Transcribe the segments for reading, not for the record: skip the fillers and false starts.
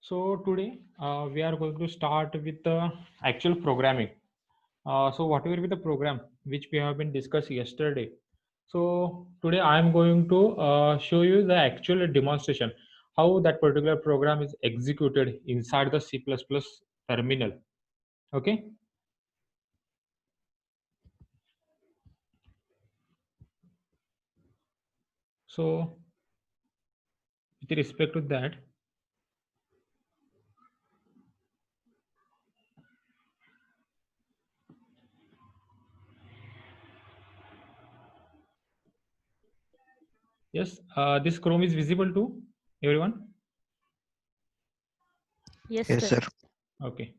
So today we are going to start with the actual programming. So whatever be the program which we have been discussed yesterday. So today I am going to show you the actual demonstration how that particular program is executed inside the C++ terminal. Okay. So with respect to that, yes, this Chrome is visible to everyone. Yes, Yes, sir. sir. Okay.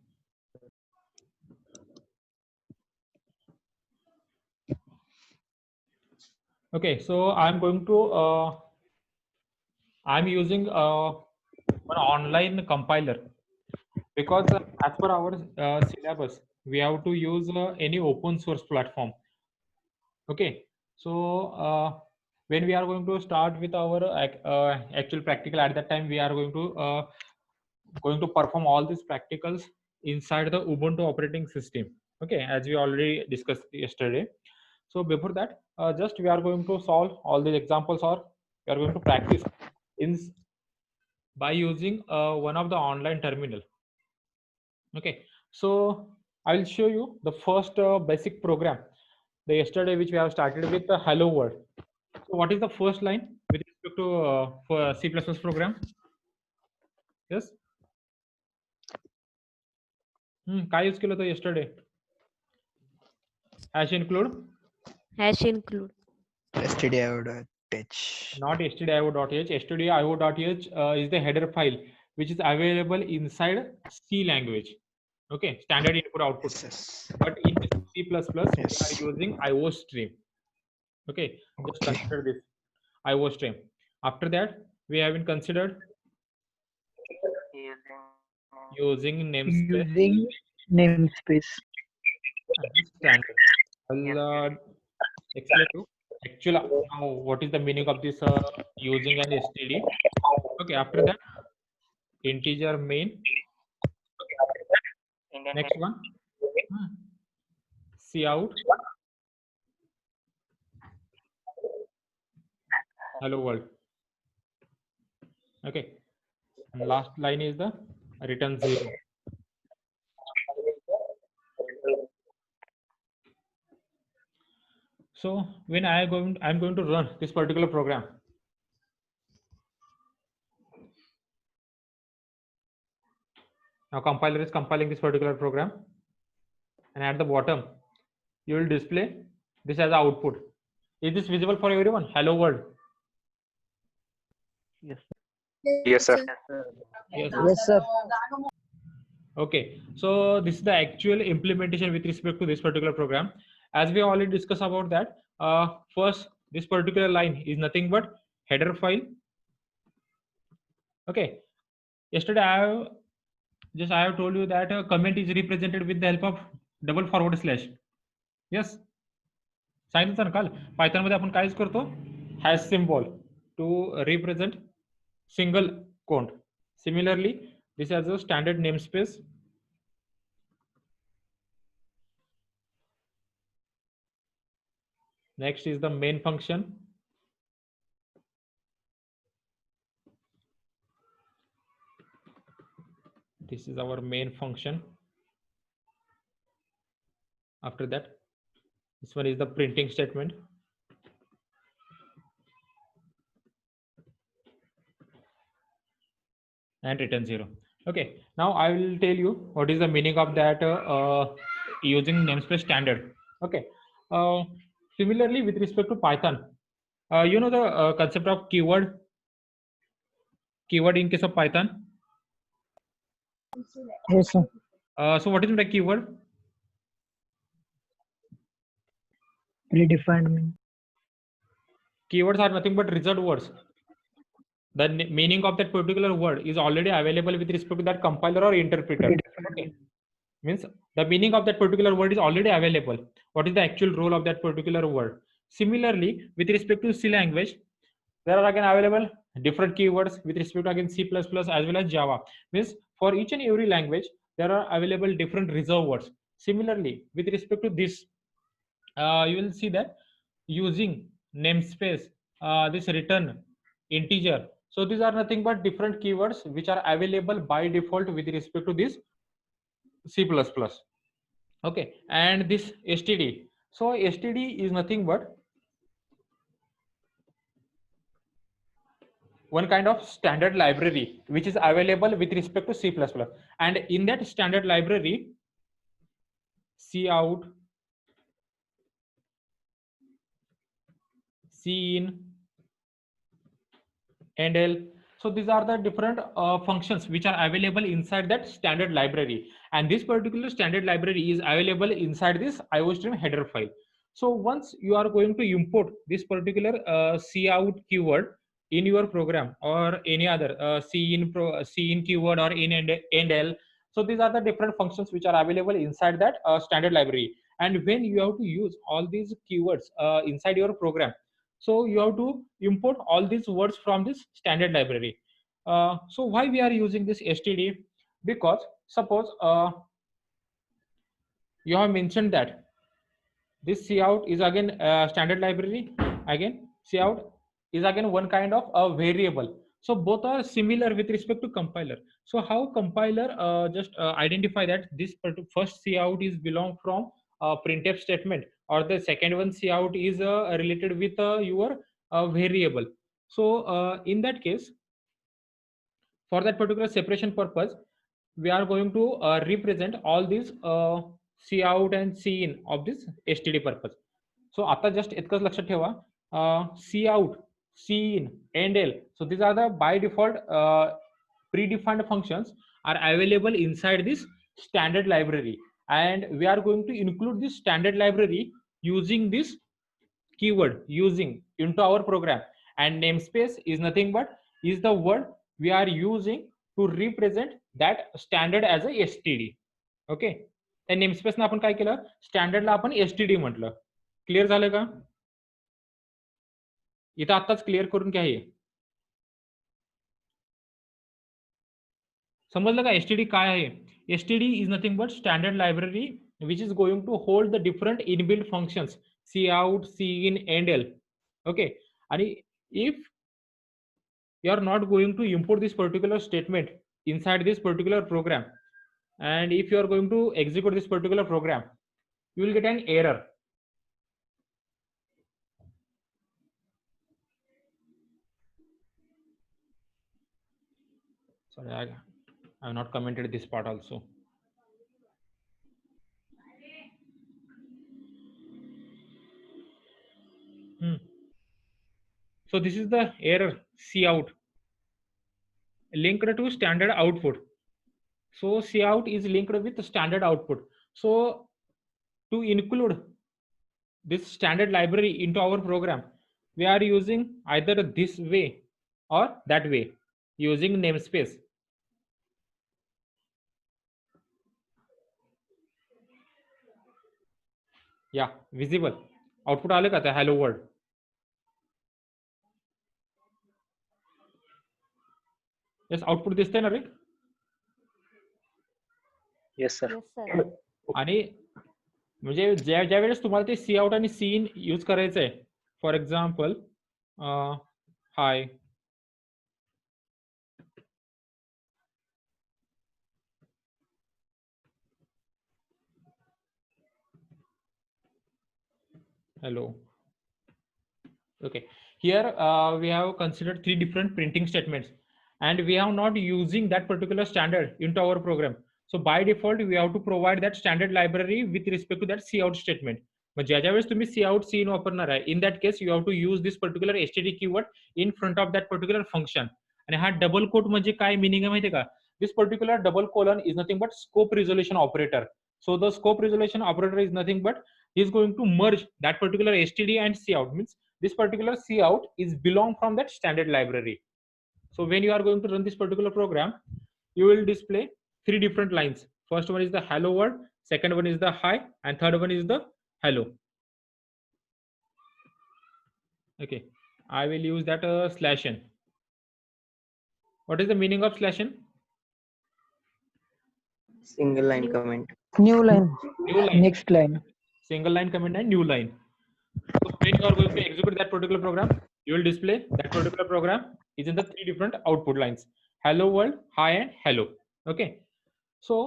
Okay, so I'm using an online compiler because as per our syllabus, we have to use any open source platform. Okay, so when we are going to start with our actual practical, at that time we are going to perform all these practicals inside the Ubuntu operating system. Okay, as we already discussed yesterday. So before that, just we are going to solve all these examples, or we are going to practice in by using one of the online terminal. Okay, so I will show you the first basic program the yesterday which we have started with the hello world. So what is the first line with respect to for C++ program? Yes. काय use केलं होतं yesterday? Hash include? Hash include. stdio.h. Not stdio.h. stdio.h is the header file which is available inside C language. Okay, standard input output. Yes. But in C++, we Yes. are using IOStream. Okay, just Okay. consider this IOStream. After that, we have been considered using namespace. Using namespace. Standard. I'll explain to you actually now what is the meaning of this using an std. Okay, after that integer main. Next one, cout hello world. Okay, and last line is the return 0. So when I'm going to run this particular program, now compiler is compiling this particular program, and at the bottom you will display this as output. Is this visible for everyone? Hello world. Yes. Yes, sir. Yes. Yes, sir. Okay, so this is the actual implementation with respect to this particular program. As we already discussed about that, first this particular line is nothing but header file. Okay, yesterday I have told you that a comment is represented with the help of double forward slash. Yes, सांगितलं ना काल Python मध्ये आपण काय use करतो hash symbol to represent single quote. Similarly, this has a standard namespace. Next is the main function. This is our main function. After that, this one is the printing statement. And return 0. Okay, now I will tell you what is the meaning of that using namespace standard. Okay, similarly with respect to Python, you know the concept of keyword in case of Python. Yes, sir. So what is the keyword? Predefined mean. Keywords are nothing but reserved words. The meaning of that particular word is already available with respect to that compiler or interpreter. Okay, means the meaning of that particular word is already available. What is the actual role of that particular word? Similarly, with respect to C language, there are again available different keywords with respect to again C++ as well as Java. Means for each and every language there are available different reserved words. Similarly, with respect to this, you will see that using namespace, this return integer. So these are nothing but different keywords which are available by default with respect to this C++. Okay, and this std. So std is nothing but one kind of standard library which is available with respect to C++, and in that standard library, cout, cin, endl. So these are the different functions which are available inside that standard library, and this particular standard library is available inside this iostream header file. So once you are going to import this particular cout keyword in your program or any other cin keyword or in endl, so these are the different functions which are available inside that standard library. And when you have to use all these keywords inside your program, so you have to import all these words from this standard library. So why we are using this std? Because suppose you have mentioned that this cout is again standard library. Again, cout is again one kind of a variable. So both are similar with respect to compiler. So how compiler just identify that this first cout is belong from printf statement, or the second one cout is related with your variable. So in that case, for that particular separation purpose, we are going to represent all these cout and cin of this std purpose. So आता just इतकंच लक्षात ठेवा, cout, cin, endl. So these are the by default predefined functions are available inside this standard library, and we are going to include this standard library using this keyword using into our program. And namespace is nothing but is the word we are using to represent that standard as a std. Okay, त्या namespace आपण काय केलं, स्टँडर्डला आपण std म्हटलं. Clear झालं का? इथं आत्ताच क्लिअर करून घ्या. हे समजलं का std काय आहे? std is nothing but standard library which is going to hold the different inbuilt functions cout, cin, endl. Okay, and if you are not going to import this particular statement inside this particular program, and if you are going to execute this particular program, you will get an error. Sorry, I have not commented this part also. So this is the error cout linked to standard output. So cout is linked with standard output. So to include this standard library into our program, we are using either this way or that way using namespace. Yeah, visible output आले का त्या hello world? Yes, output दिसतंय ना रे? Yes, sir. Yes, sir. आणि म्हणजे ज्या वेळेस तुम्हाला ते cout आणि cin यूज करायचंय, for example hi, hello. Okay, here we have considered 3 different printing statements, and we are not using that particular standard into our program. So by default we have to provide that standard library with respect to that cout statement. मग ज्या वेळेस तुम्ही cout cin वापरणार आहे, in that case you have to use this particular std keyword in front of that particular function. आणि हा double coat म्हणजे काय meaning आहे माहिती आहे का? This particular double colon is nothing but scope resolution operator. So the scope resolution operator is nothing but is going to merge that particular std and cout. Means this particular cout is belong from that standard library. So when you are going to run this particular program, you will display 3 different lines. First one is the hello world, second one is the hi, and third one is the hello. Okay, I will use that slash n. What is the meaning of slash n? Single line New- comment. New line. New line. Next line. Single line comment and new line. So when you are going to execute that particular program, you will display that particular program is in the three different output lines: hello world, hi, and hello. Okay. So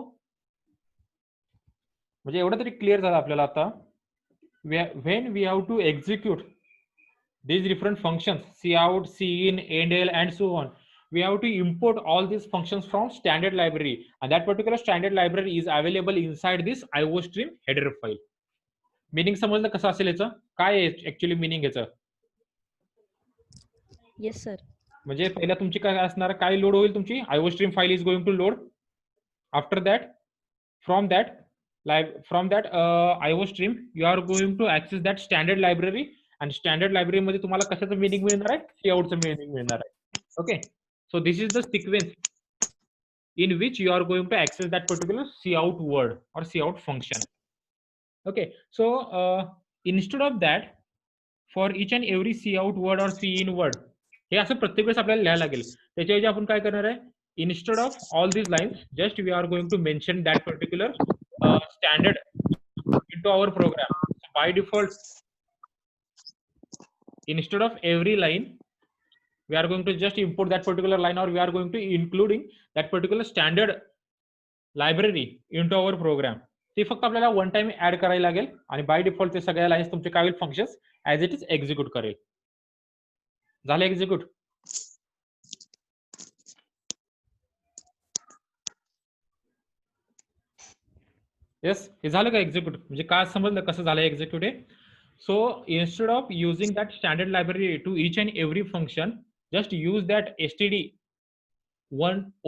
म्हणजे एवढं तरी clear झालं आपल्याला आता. When we have to execute these different functions, cout, cin, endl, and so on, we have to import all these functions from standard library, and that particular standard library is available inside this iostream header file. Meaning समजलं कसं असेल याचं? काय आहे actually meaning याचं? Yes, sir. म्हणजे पहिला तुमची काय असणार, काय लोड होईल तुमची iostream file is going to load. After that, from that iostream you are going to access that standard library, and standard library मध्ये तुम्हाला कशाचं meaning मिळणार आहे? cout चं meaning मिळणार आहे. Okay, so this is the sequence in which you are going to access that particular cout word or cout function. Okay, so instead of that, for each and every cout word or cin word, हे असं प्रत्येक वेळेस आपल्याला लिहायला लागेल. त्याच्याऐवजी आपण काय करणार आहे, instead of all these lines, just we are going to mention that particular standard into our program. So by default, instead of every line, we are going to just import that particular line, or we are going to including that particular standard library into our program. ते फक्त आपल्याला one time add करायला लागेल, आणि by default ते सगळ्या lines तुमचे काय होईल, functions as it is execute करेल. झालं एक्झिक्यूट? येस, हे झालं का एक्झिक्यूट? म्हणजे काय समजलं कसं झालं एक्झिक्यूट हे? So instead of using that standard library to each and every function, just use that std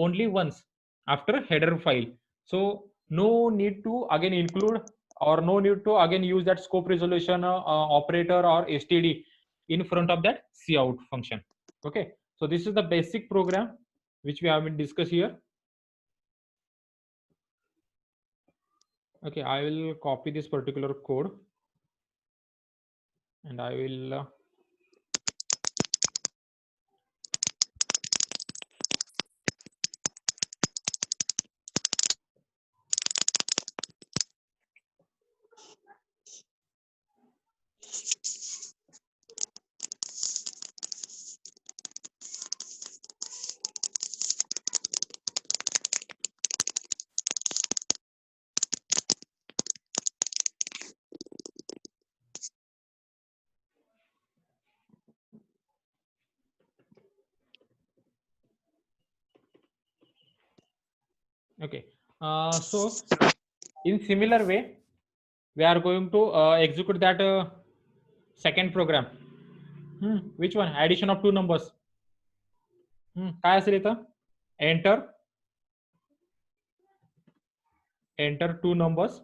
only once after header file. So no need to again include, or no need to again use that scope resolution operator or std in front of that cout function. Okay, so this is the basic program which we have been discussed here. Okay, I will copy this particular code and I will okay. So in similar way, we are going to execute that second program. Which one? Addition of two numbers. काय असेल इथं? enter two numbers.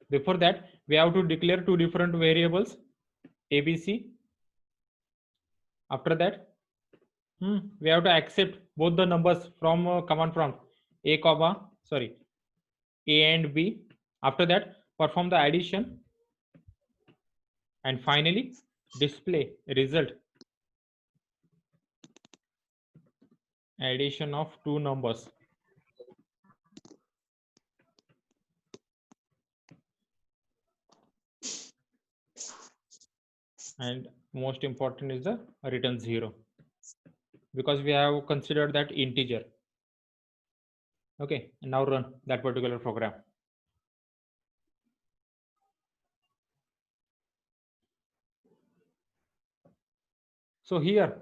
Before that, we have to declare two different variables, abc. After that, we have to accept both the numbers from command prompt, a and b. After that, perform the addition, and finally display result, addition of two numbers. And most important is the return 0, because we have considered that integer. Okay, and now run that particular program. So here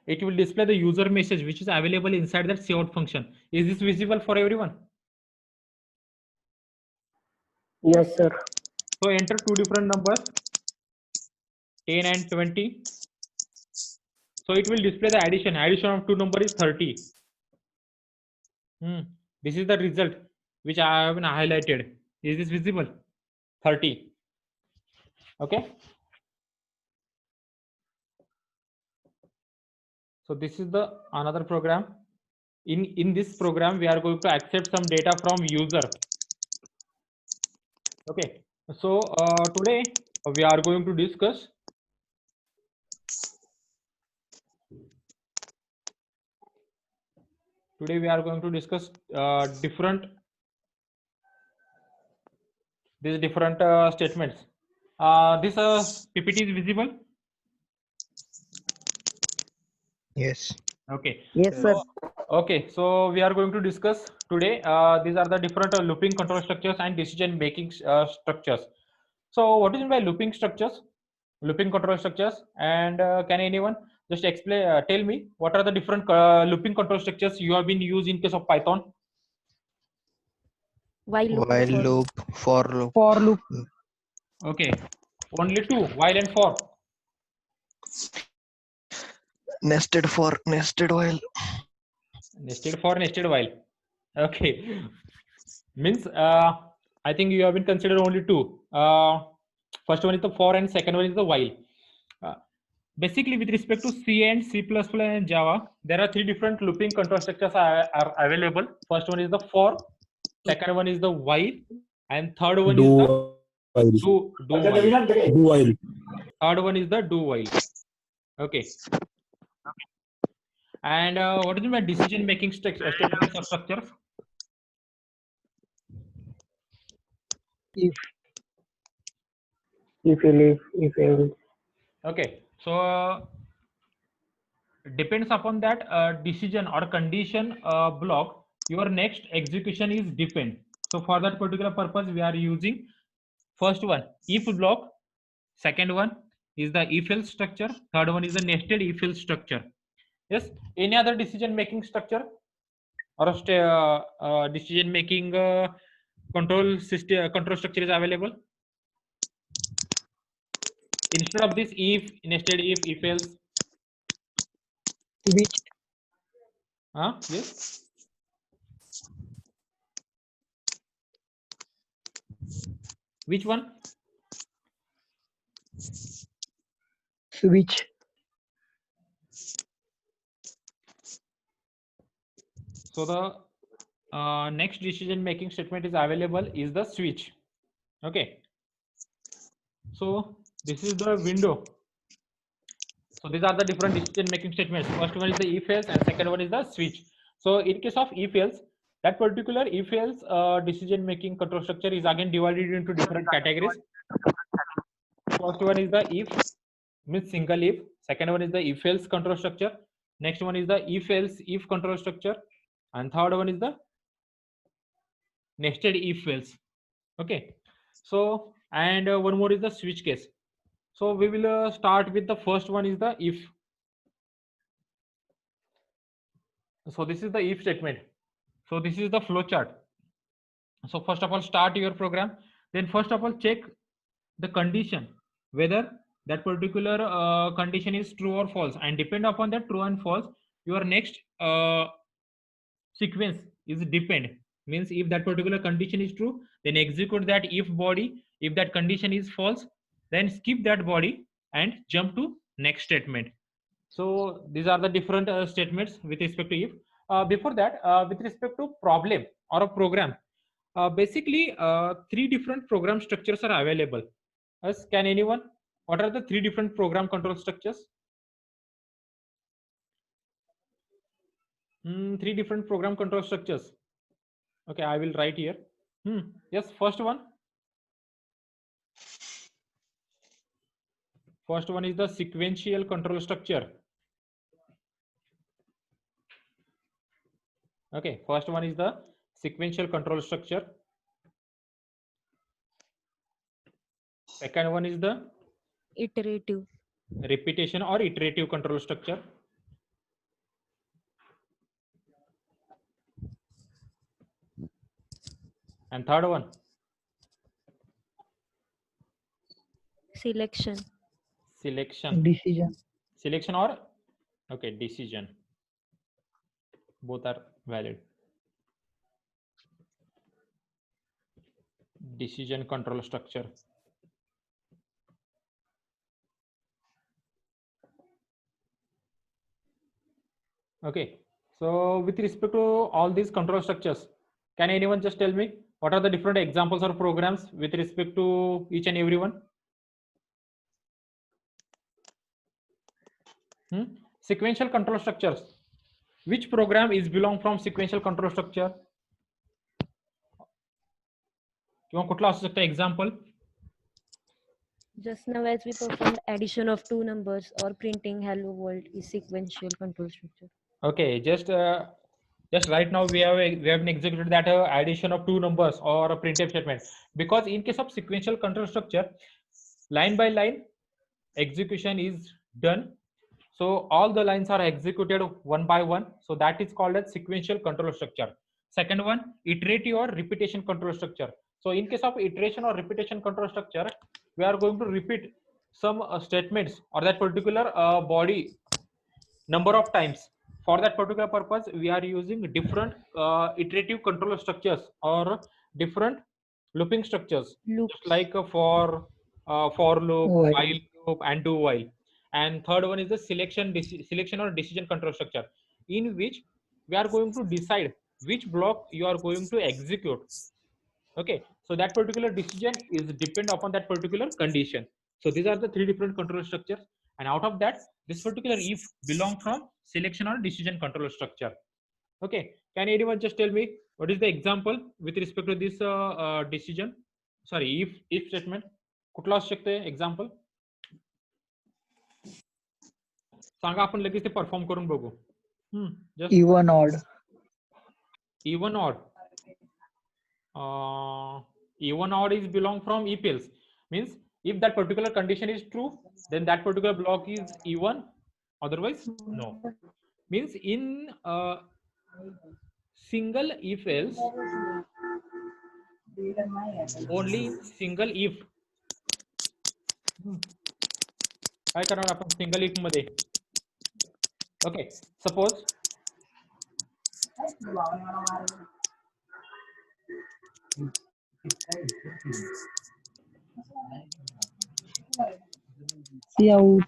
it will display the user message which is available inside that cout function. Is this visible for everyone? Yes, sir. So enter two different numbers, 10 and 20. So it will display the addition. Addition of two numbers is 30. This is the result which I have highlighted. Is this visible? 30. Okay. So this is the another program. In this program, we are going to accept some data from user. Okay. So today we are going to discuss Today we are going to discuss these different statements. This PPT is visible. Yes. Okay. Yes, sir. Okay, so we are going to discuss today. These are the different looping control structures and decision making structures. So, what is meant by looping structures, looping control structures, and can anyone just explain? Tell me what are the different looping control structures you have been used in case of Python? While loop, While for loop, for loop, For loop. Okay, only two: while and for. nested for, nested while. Nested for, nested while. Okay, means I think you have been considered only two. First one is the for and second one is the while. Uh, Basically, with respect to C and C++ and Java, there are three different looping control structures are available. First one is the for, second one is the while, and third one is the while. do while. Do while. Third one is the do while. Okay. And what is my decision making statements or structures? If else, if else. Okay, so depends upon that decision or condition block, your next execution is depend. So for that particular purpose, we are using first one if block, second one is the if else structure, third one is the nested if else structure. Yes, any other decision making structure or decision making control system control structure is available? Instead of this if, nested if else. Which Yes. Which one? switch. So the next decision making statement is available is the switch. Okay. So this is the window. So these are the different decision making statements. First one is the if else and second one is the switch. So in case of if else, that particular if else decision making control structure is again divided into different categories. First one is the if, means single if. Second one is the if else control structure. Next one is the if else if control structure, and third one is the nested if else. Okay, so and one more is the switch case. So we will start with the first one is the if. So this is the if statement. So this is the flow chart. So first of all, start your program. Then first of all, check the condition whether that particular condition is true or false, and depend upon that true and false, your next sequence is depend. Means if that particular condition is true, then execute that if body. If that condition is false, then skip that body and jump to next statement. So these are the different statements with respect to if. Before that, with respect to problem or a program, basically three different program structures are available. As can anyone, what are the three different program control structures? Three different program control structures. Okay, I will write here. Yes, first one. First one is the sequential control structure. Okay, first one is the sequential control structure. Second one is the iterative. repetition or iterative control structure. And third one, Selection. Decision. Selection or okay, decision. Both are valid. Decision control structure. Okay, so with respect to all these control structures, can anyone just tell me what are the different examples or programs with respect to each and every one? Sequential control structures. Which program is belong from sequential control structure? किंवा कुठला असू शकता example? Just now, as we performed addition of two numbers or printing hello world is sequential control structure. Okay, just right now we have executed that addition of two numbers or a printf statement, because in case of sequential control structure, line by line execution is done, so all the lines are executed one by one, so that is called as sequential control structure. Second one, iterative or repetition control structure. So in case of iteration or repetition control structure, we are going to repeat some statements or that particular body number of times. For that particular purpose, we are using different iterative control structures or different looping structures, Loops. just like for loop, While. while loop, and do while. And third one is the selection or decision control structure, in which we are going to decide which block you are going to execute. Okay, so that particular decision is depend upon that particular condition. So these are the three different control structures, and out of that, this particular if belong from selection or decision control structure. Okay, can anyone just tell me what is the example with respect to this decision? Sorry, if statement. कुठला असू शकते example? सांगा, आपण लगेच ते perform करून बघू. Just Even odd. even odd. Even odd is belong from if else, means if that particular condition is true, then that particular block is even, otherwise no. Means in single if else, only in single if. काय करणार आपण single if मध्ये? Okay, suppose See out.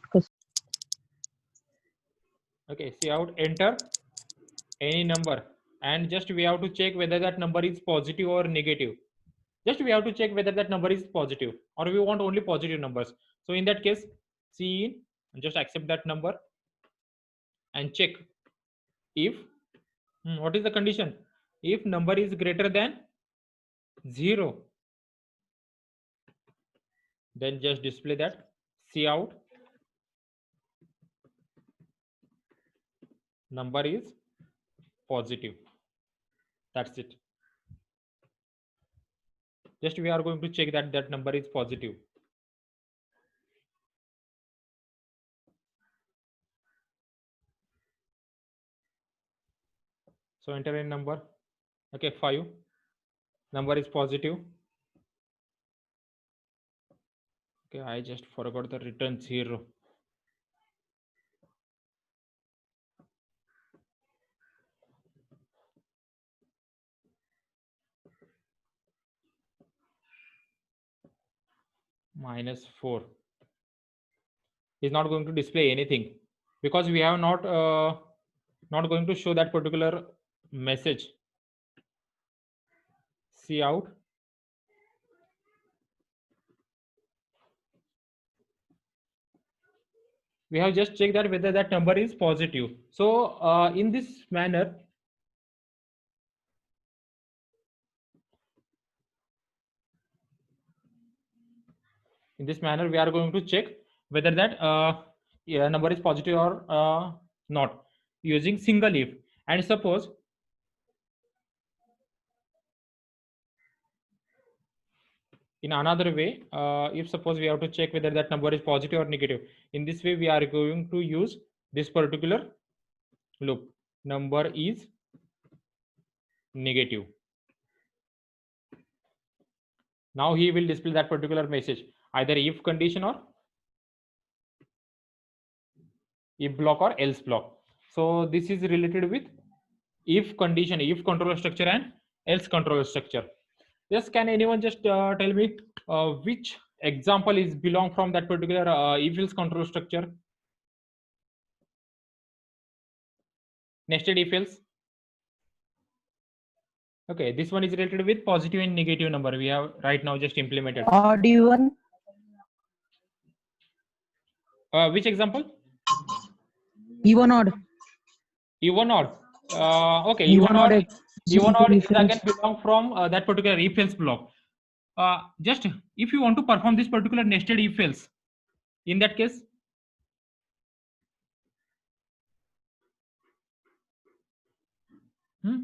okay, see out, enter any number, and just we have to check whether that number is positive or negative. Just we have to check whether that number is positive, or we want only positive numbers. So in that case, see in and just accept that number and check if what is the condition. If number is greater than 0, then just display that see out number is positive. That's it. Just we are going to check that that number is positive. So enter a number. Okay, 5. Number is positive. Okay, I just forgot the return 0. -4 is not going to display anything, because we have not going to show that particular message. See out we have just checked that whether that number is positive. So in this manner, we are going to check whether that number is positive or not, using single if. And suppose in another way, if suppose we have to check whether that number is positive or negative, in this way we are going to use this particular loop. Number is negative. Now he will display that particular message, either if condition or if block or else block. So this is related with if condition, if control structure, and else control structure. Yes, can anyone just tell me which example is belong from that particular if else control structure? Nested if else. Okay, this one is related with positive and negative number. We have right now just implemented. Odd even. Which example? Even odd. Even odd. Okay, Even even odd odd, even odd is if again belong from that particular if else block. Just if you want to perform this particular nested if else, in that case,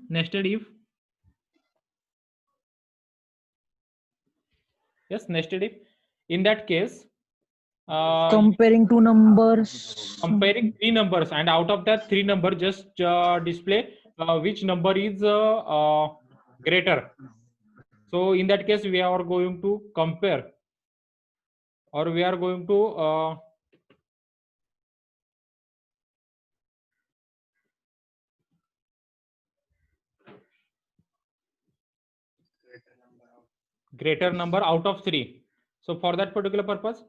nested if, yes, nested if. In that case, comparing two numbers. comparing three numbers, and out of that three number, just display which number is greater. So in that case, we are going to compare, or we are going to greater number out of three. So for that particular purpose,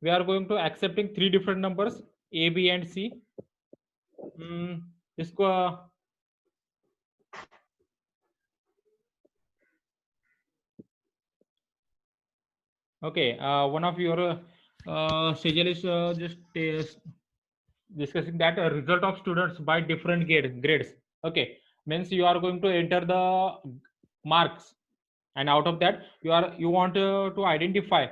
we are going to accepting three different numbers, A, B, and C. इसको okay, one of your Sejal is just discussing that result of students by different grades. Okay, means you are going to enter the marks, and out of that you want to identify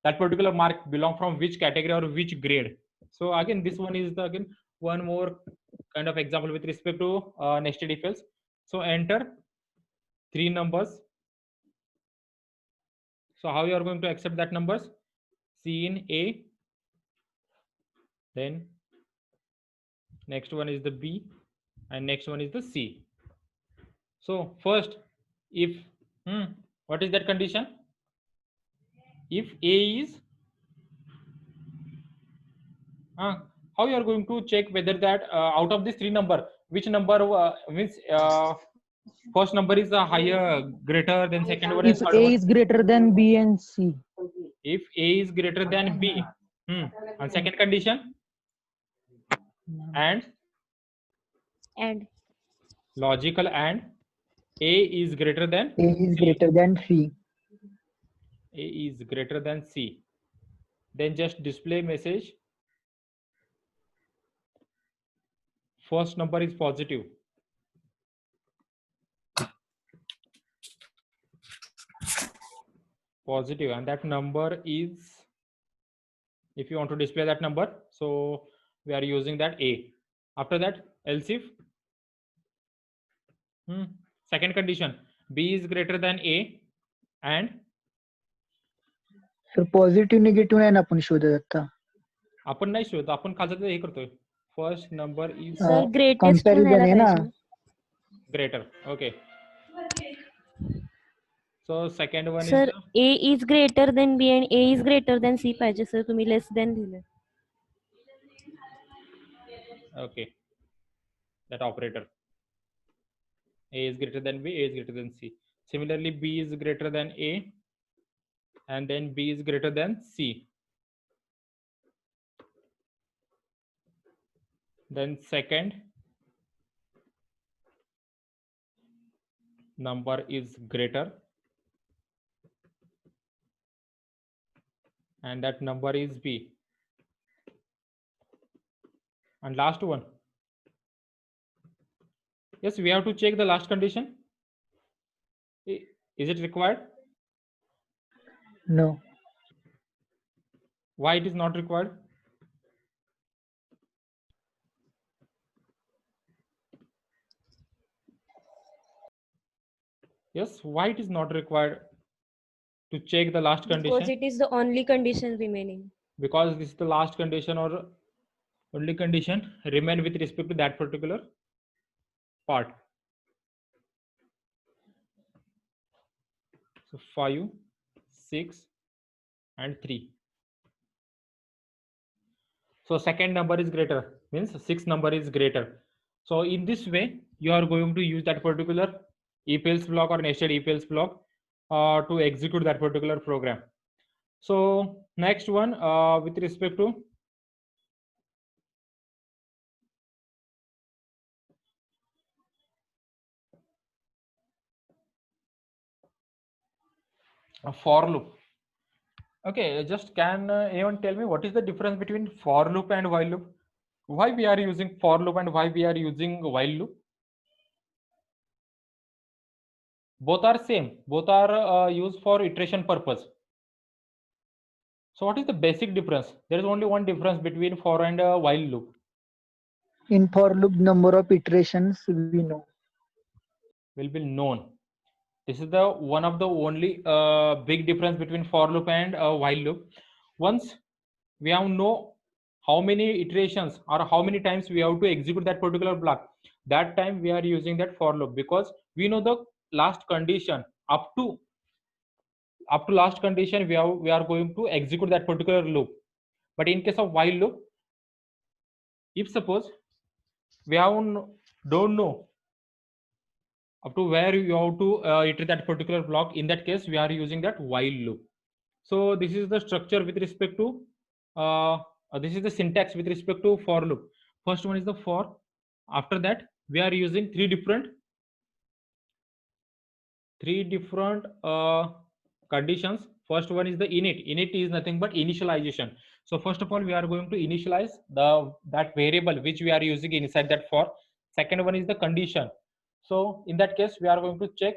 that particular mark belong from which category or which grade. So again, this one is the again one more kind of example with respect to nested if else. So enter three numbers. So how you are going to accept that numbers? C in A, then next one is the B, and next one is the C. So first, if what is that condition? If A is how you are going to check whether that out of these three number, which number means first number is higher, greater than second one, and If third A one. is greater than B and C. If A is greater than B, and second condition, and logical, and A is greater than A is C. greater than C. A is greater than C. Then just display message. First number is positive. Positive, and that number is, if you want to display that number, so we are using that A. After that, else if second condition, B is greater than A, and तर positive negative नाही ना आपण शोधत आता. आपण नाही शोधत, आपण खालचं हे करतोय. First number is sir greatest comparison आहे ना. greater. Okay. So second one sir is A is greater than B and A is greater than C पाहिजे सर, तुम्ही लेस देन दिले. okay, that operator. A is greater than B, A is greater than C. Similarly, B is greater than A, and then B is greater than C. Then second number is greater, and that number is B. And last one, yes, we have to check the last condition. Is it required? No. Why it is not required? Yes, why it is not required to check the last Because condition? it is the only condition remaining. Because this is the last condition or only condition remain with respect to that particular part. So 5, 6, and 3. So second number is greater, means 6 number is greater. So in this way, you are going to use that particular if else block or nested if else block to execute that particular program. So next one with respect to a for loop. Okay, just can anyone tell me what is the difference between for loop and while loop? Why we are using for loop and why we are using while loop? Both are same. Both are used for iteration purpose. So what is the basic difference? There is only one difference between for and while loop. In for loop, number of iterations we know. Will be known. This is the one of the only big difference between for loop and while loop. Once we have know how many iterations or how many times we have to execute that particular block, that time we are using that for loop, because we know the last condition up to last condition we are going to execute that particular loop. But in case of while loop, if suppose we don't know up to where you have to iterate that particular block, in that case we are using that while loop. So this is the structure with respect to this is the syntax with respect to for loop. First one is the for. After that we are using three different conditions. First one is the init. Init is nothing but initialization. So first of all we are going to initialize that variable which we are using inside that for. Second one is the condition. So in that case we are going to check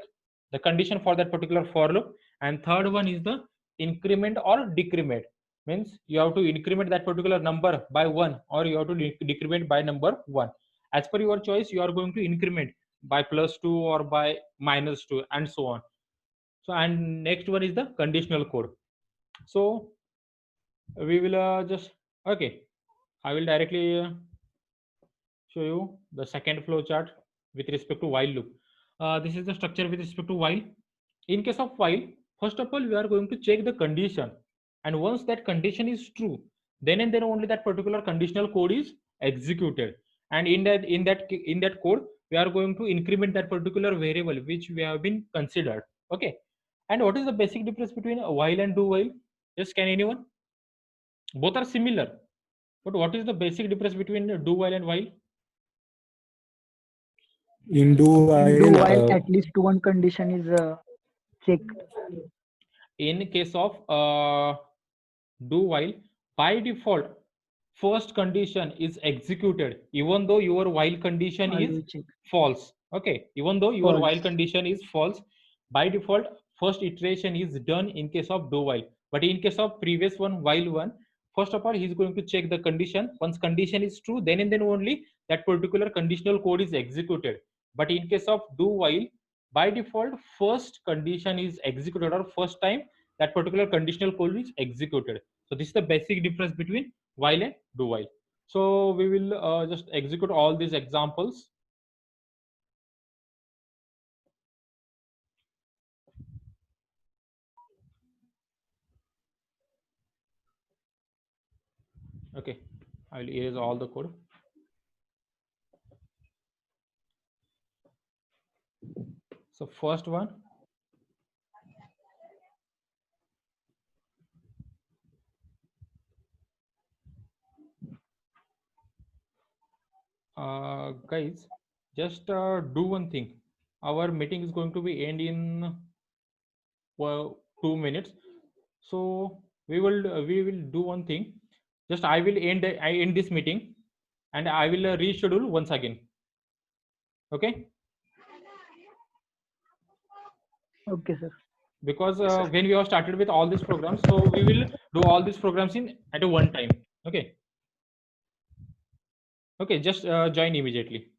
the condition for that particular for loop. And third one is the increment or decrement. Means you have to increment that particular number by 1 or you have to decrement by number 1. As per your choice, you are going to increment by +2 or by -2 and so on. So and next one is the conditional code. So we will just okay, I will directly show you the second flow chart with respect to while loop. This is the structure with respect to while. In case of while, first of all we are going to check the condition, and once that condition is true, then and then only that particular conditional code is executed. And in that code we are going to increment that particular variable which we have been considered. Okay. And what is the basic difference between a while and do while? Yes, can anyone? Both are similar, but what is the basic difference between do while and while? In do Do while while, at least one condition is checked. In case of do while, by default first condition is executed even though your while condition is Always check. false. Okay, even though your False. while condition is false, by default first iteration is done in case of do while. But in case of previous one, while one, first of all he is going to check the condition. Once condition is true, then and then only that particular conditional code is executed. But in case of do while, by default first condition is executed, or first time that particular conditional code is executed. So this is the basic difference between while and do while. So we will just execute all these examples. Okay, I will erase all the code. So first one, guys, just do one thing. Our meeting is going to be end in 2 minutes. So we will do one thing. Just I will end this meeting, and I will reschedule once again. Okay. Okay, sir. Because when we have started with all these programs, so we will do all these programs at a one time. Okay. Okay, just join immediately.